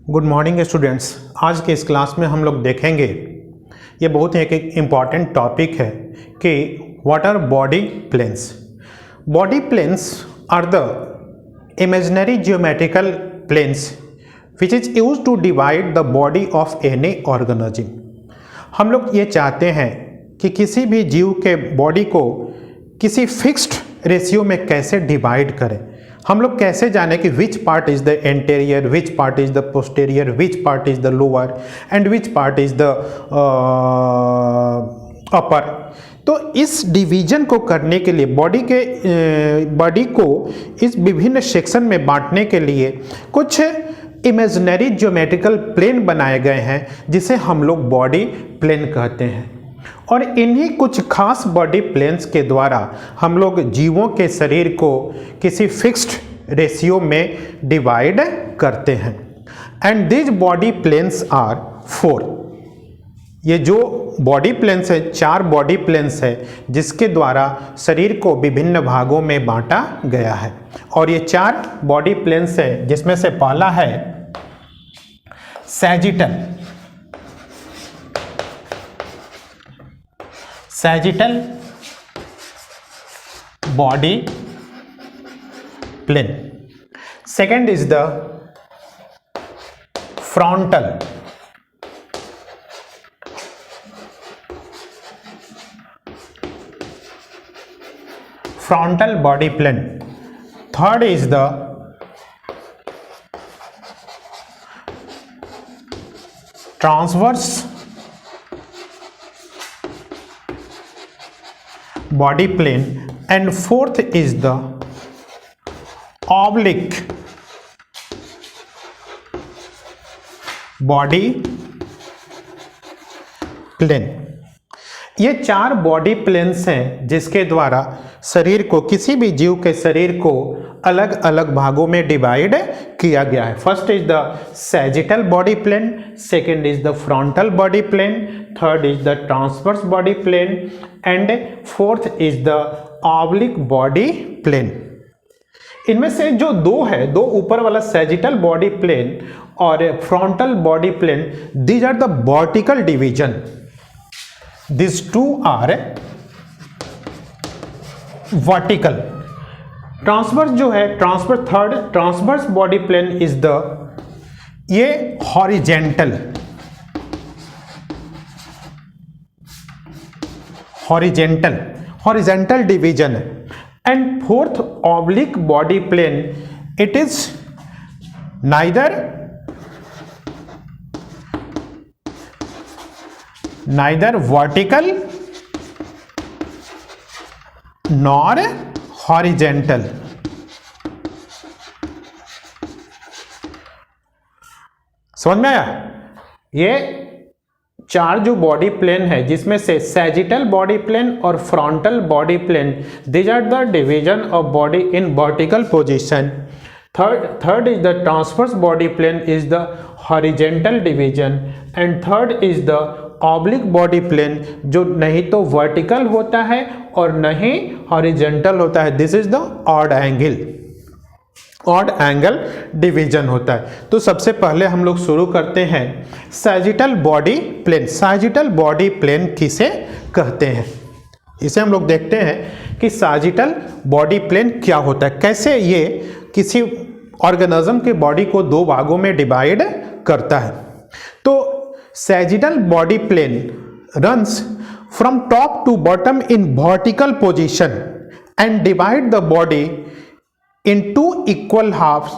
Good morning students. आज के इस क्लास में हम लोग देखेंगे, ये बहुत ही एक इम्पॉर्टेंट टॉपिक है कि what are body planes. Body planes are the imaginary geometrical planes which is use to divide the body of any organism. हम लोग ये चाहते हैं कि किसी भी जीव के बॉडी को किसी फिक्स्ड रेशियो में कैसे डिवाइड करें। हम लोग कैसे जाने कि which part is the anterior, which part is the posterior, which part is the lower and which part is the अपर। तो इस डिवीजन को करने के लिए बॉडी को इस विभिन्न सेक्शन में बांटने के लिए कुछ इमेजिनरी ज्योमेट्रिकल प्लेन बनाए गए हैं जिसे हम लोग बॉडी प्लेन कहते हैं। और इन्हीं कुछ खास बॉडी प्लेन्स के द्वारा हम लोग जीवों के शरीर को किसी फिक्स्ड रेशियो में डिवाइड करते हैं। And this body planes are 4। ये जो बॉडी प्लेन्स है, 4 बॉडी प्लेन्स है जिसके द्वारा शरीर को विभिन्न भागों में बांटा गया है। और ये 4 बॉडी प्लेन्स है जिसमें से पहला है sagittal body plane. Second is the frontal body plane. Third is the transverse body plane, and fourth is the oblique body plane. ये 4 बॉडी प्लेन्स हैं जिसके द्वारा शरीर को, किसी भी जीव के शरीर को अलग अलग भागों में डिवाइड किया गया है। First is the sagittal body plane, second is the frontal body plane, third is the transverse body plane and fourth is the oblique body plane. इनमें से जो 2 है, 2 ऊपर वाला सैजिटल बॉडी प्लेन और frontal body plane, these are the vertical division. These 2 are vertical. Transverse जो है, third transverse body plane is the, ये हॉरिजेंटल डिवीजन है। And fourth oblique body plane, it is neither vertical nor horizontal। समझ में आया? ये 4 जो body plane है जिसमें से सैजिटल बॉडी प्लेन और frontal body plane, these are the division of body in vertical position. Third is the transverse body plane is the horizontal division and third is the oblique body plane जो नहीं तो vertical होता है और नहीं horizontal होता है। This is the odd angle division होता है। तो सबसे पहले हम लोग शुरू करते हैं sagittal body plane. Sagittal body plane किसे कहते हैं, इसे हम लोग देखते हैं कि सैजिटल बॉडी प्लेन क्या होता है, कैसे ये किसी ऑर्गेनिज्म के बॉडी को 2 भागों में डिवाइड करता है। तो sagittal body plane runs from top to bottom in vertical position and divide the body in 2 equal halves,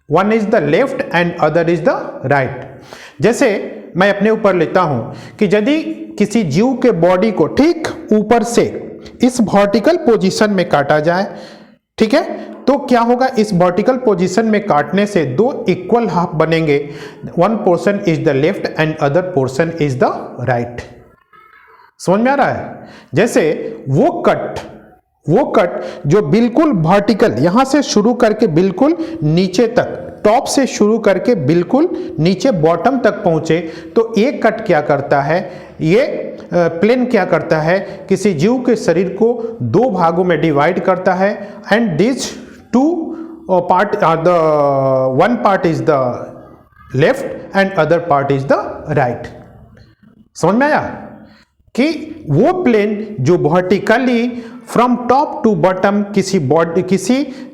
one is the left and other is the right. जैसे मैं अपने ऊपर लेता हूं कि यदि किसी जीव के बॉडी को ठीक ऊपर से इस वर्टिकल पोजीशन में काटा जाए, ठीक है, तो क्या होगा, इस वर्टिकल पोजीशन में काटने से 2 इक्वल हाफ बनेंगे। One portion is the left and other portion is the right. समझ में आ रहा है? जैसे वो कट जो बिल्कुल वर्टिकल, यहां से शुरू करके बिल्कुल नीचे तक, टॉप से शुरू करके बिल्कुल नीचे बॉटम तक पहुंचे, तो एक कट क्या करता है, ये प्लेन क्या करता है, किसी जीव के शरीर को 2 भागों में डिवाइड करता है। And this 2 part, the one part is the left and other part is the right. समझ में आया कि वो प्लेन जो vertically from top to bottom किसी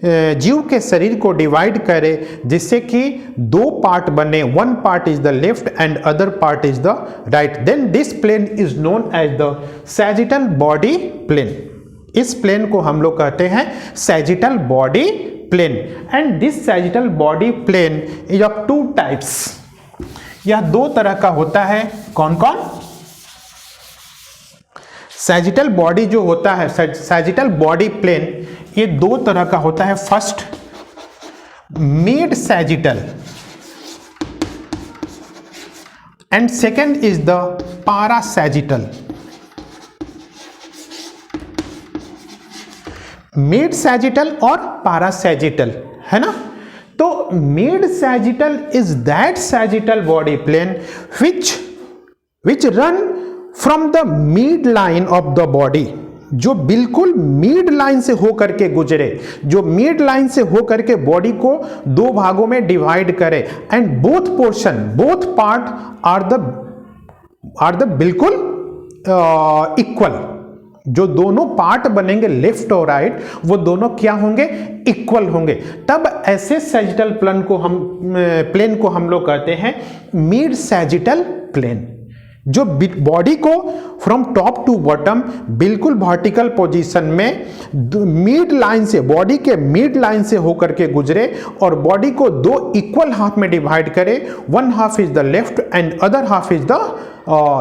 जीव के शरीर को डिवाइड करे जिससे कि दो पार्ट बने, one part is the left and other part is the right, then this plane is known as the sagittal body plane. इस प्लेन को हम लोग कहते हैं sagittal body plane. And this sagittal body plane is of two types. यह दो तरह का होता है। कौन कौन? सैजिटल बॉडी जो होता है, सैजिटल बॉडी प्लेन, ये दो तरह का होता है। First mid sagittal and second is the parasagittal. Mid sagittal और पारासैजिटल, है ना। तो mid sagittal is that sagittal body plane which run from the mid line of the body, जो बिल्कुल मिड लाइन से होकर के गुजरे, जो मिड लाइन से होकर के बॉडी को दो भागों में डिवाइड करे। And both part are the बिल्कुल इक्वल। जो दोनों पार्ट बनेंगे लेफ्ट और राइट, वो दोनों क्या होंगे? इक्वल होंगे। तब ऐसे सैजिटल प्लेन को हम लोग कहते हैं मिड सैजिटल प्लेन, जो बॉडी को फ्रॉम टॉप टू बॉटम बिल्कुल वर्टिकल पोजीशन में मिड लाइन से, बॉडी के मिड लाइन से होकर के गुजरे और बॉडी को दो इक्वल हाफ में डिवाइड करे। One half is the left and other half is the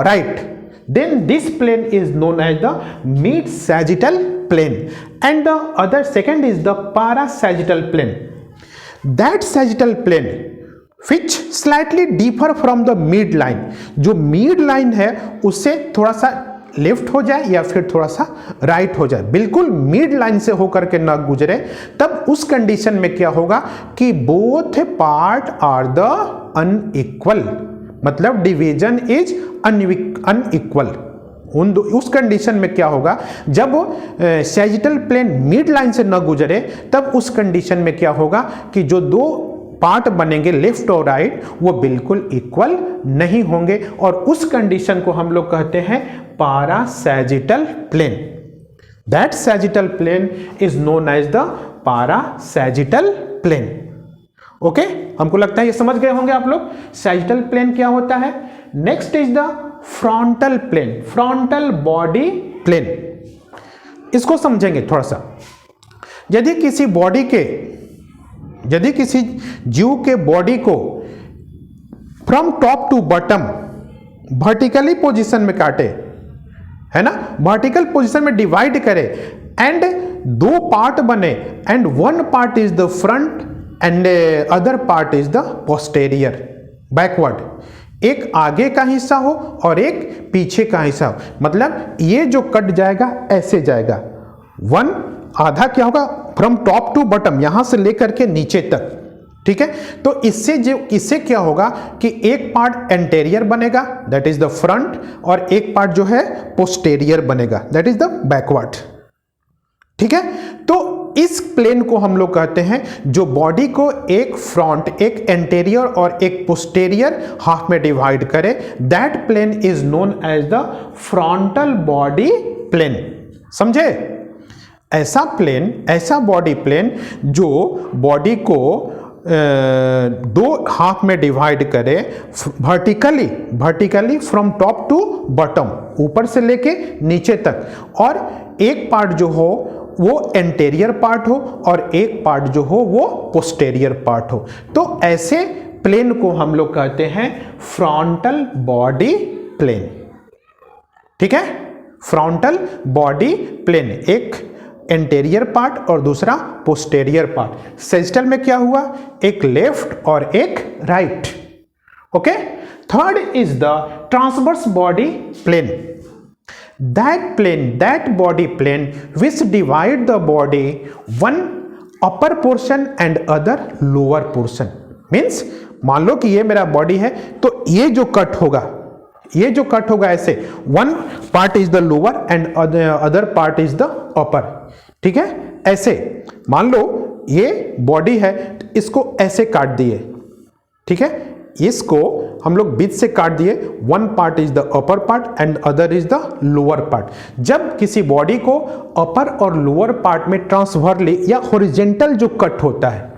right. Then this plane is known as the mid sagittal plane, and the other second is the parasagittal plane. That sagittal plane which slightly differ from the mid line, जो mid line है उससे थोड़ा सा left हो जाए या फिर थोड़ा सा राइट हो जाए, बिल्कुल मिड लाइन से होकर के ना गुजरे, तब उस कंडीशन में क्या होगा कि both part are the unequal, मतलब डिवीजन इज अनइक्वल। उस कंडीशन में क्या होगा? जब सैजिटल प्लेन मिड लाइन से न गुजरे, तब उस कंडीशन में क्या होगा कि जो दो पार्ट बनेंगे लेफ्ट और राइट, वो बिल्कुल इक्वल नहीं होंगे, और उस कंडीशन को हम लोग कहते हैं parasagittal plane. That sagittal plane is known as the parasagittal plane. Okay, हमको लगता है ये समझ गए होंगे आप लोग सैजिटल प्लेन क्या होता है। Next is the frontal plane, frontal body plane. इसको समझेंगे थोड़ा सा। यदि किसी जीव के बॉडी को from top to bottom vertically position में काटे, है ना, वर्टिकल पोजीशन में डिवाइड करे, एंड दो पार्ट बने, and one part is the front and other part is the posterior, backward. एक आगे का हिस्सा हो और एक पीछे का हिस्सा हो, मतलब ये जो कट जाएगा ऐसे जाएगा। वन आधा क्या होगा? फ्रॉम टॉप टू बॉटम, यहां से लेकर के नीचे तक, ठीक है। तो इससे क्या होगा कि एक पार्ट एंटेरियर बनेगा, दैट इज द फ्रंट, और एक पार्ट जो है पोस्टेरियर बनेगा, दैट इज द बैकवर्ड, ठीक है। तो इस प्लेन को हम लोग कहते हैं जो बॉडी को एक फ्रंट, एक एंटेरियर और एक पोस्टेरियर हाफ में डिवाइड करे, that plane is known as the frontal body plane. समझे? ऐसा प्लेन, ऐसा बॉडी प्लेन जो बॉडी को दो हाफ में डिवाइड करे vertically from top to bottom, ऊपर से लेके नीचे तक, और एक पार्ट जो हो वो एंटेरियर पार्ट हो और एक पार्ट जो हो वो पोस्टेरियर पार्ट हो। तो ऐसे प्लेन को हम लोग कहते हैं फ्रंटल बॉडी प्लेन, ठीक है। फ्रंटल बॉडी प्लेन, एक एंटेरियर पार्ट और दूसरा पोस्टेरियर पार्ट। सैजिटल में क्या हुआ? एक लेफ्ट और एक right, okay. Third is the transverse body plane. that body plane which divide the body one upper portion and other lower portion, means मान लो कि ये मेरा बॉडी है, तो ये जो कट होगा ऐसे, one part is the lower and other part is the अपर, ठीक है। ऐसे मान लो ये बॉडी है, तो इसको ऐसे काट दिए, ठीक है। इसको हम लोग बीच से काट दिए, one part is the upper part and other is the lower part. जब किसी बॉडी को अपर और लोअर पार्ट में ट्रांसवर्सली या हॉरिजॉन्टल जो कट होता है,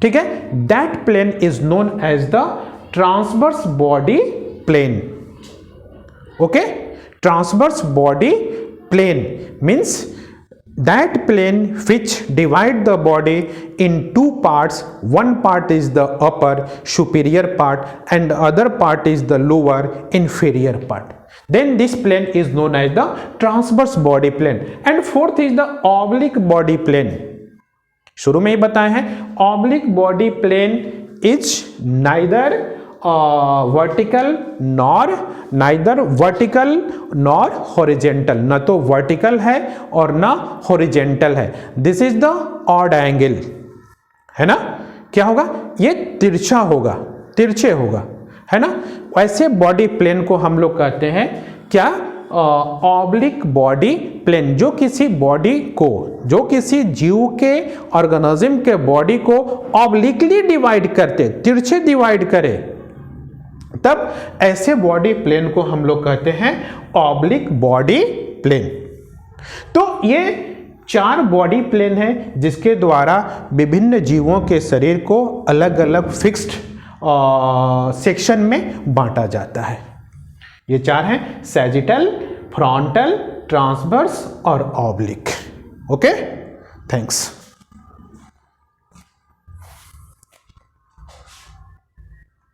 ठीक है, that plane is known as the transverse body plane. Okay, transverse body plane means that plane which divide the body in two parts, one part is the upper superior part and other part is the lower inferior part, then this plane is known as the transverse body plane। and fourth is the oblique body plane। शुरू में ही बताए हैं oblique body plane is neither vertical nor horizontal, न तो vertical है और न horizontal है। This is the odd angle, है ना, क्या होगा, ये तिरछा होगा, तिरछे होगा, है ना। ऐसे बॉडी प्लेन को हम लोग कहते हैं क्या, ऑब्लिक बॉडी प्लेन। जो किसी बॉडी को, जो किसी जीव के ऑर्गेनिज्म के बॉडी को ऑब्लिकली डिवाइड करते, तिरछे डिवाइड करे, तब ऐसे बॉडी प्लेन को हम लोग कहते हैं ऑब्लिक बॉडी प्लेन। तो ये 4 बॉडी प्लेन है जिसके द्वारा विभिन्न जीवों के शरीर को अलग अलग फिक्स्ड सेक्शन में बांटा जाता है। ये 4 हैं, सैजिटल, फ्रंटल, ट्रांसवर्स और ऑब्लिक। Okay, thanks.